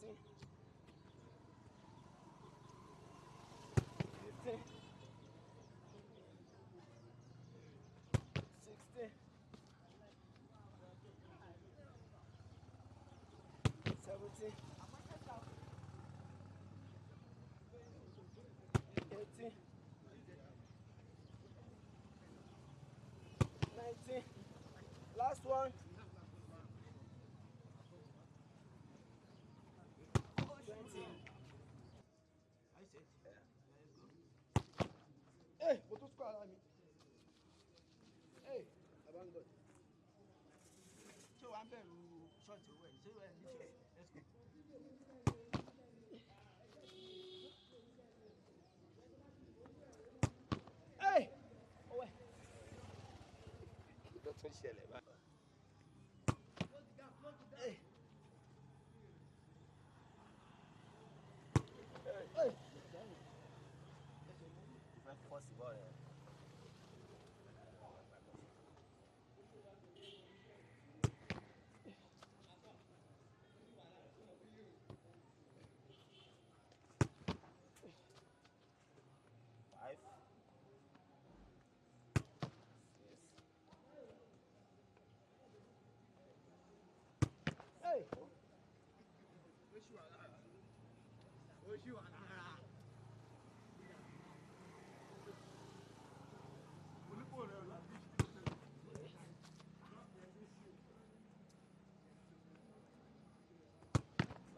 14, 15, 16, 17, 18, 19. Last one. 20. I said, Yeah. Let's go. Hey, what was called me? Hey, abandon. So I'm very short away. So let's go. Hey! Oh, wait. Don't touch your leg. Hey. Hey. Different possible. Five. Yes. Hey.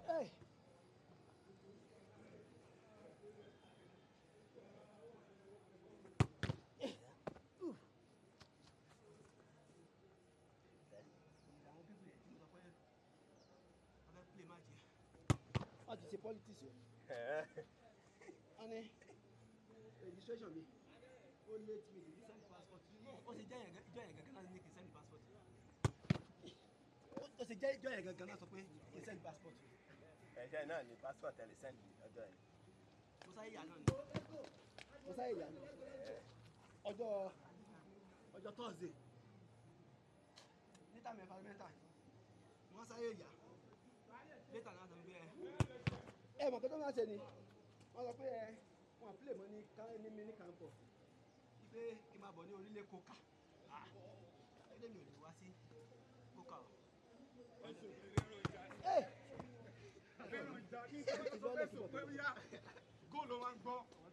Hey. Play match. What is a politician? And registration me. Oh, late me. Send the passport. What's the giant? Giant Nick send the passport. What's a giant Ghana to pay? He send passport. Ẹ̀jẹ̀ náà ni passport ẹ̀ lè send ọjọ́ yẹn. What's that here? What's that here? Ọjọ́ Thursday. Later, my environmental. Wọ́n sáyé ìyá. Later, now I'm there. Ẹ mọ̀ pé tó máa ṣe ni wọ́n sọ pé wọ́n play mọ́ ní mini camp. Ipe kí n máa bọ̀ ní orílẹ̀ Coca. Ẹgbẹ́ mi ò lè wá sí Coca o. Hey! Góòlù máa ń gbọ́.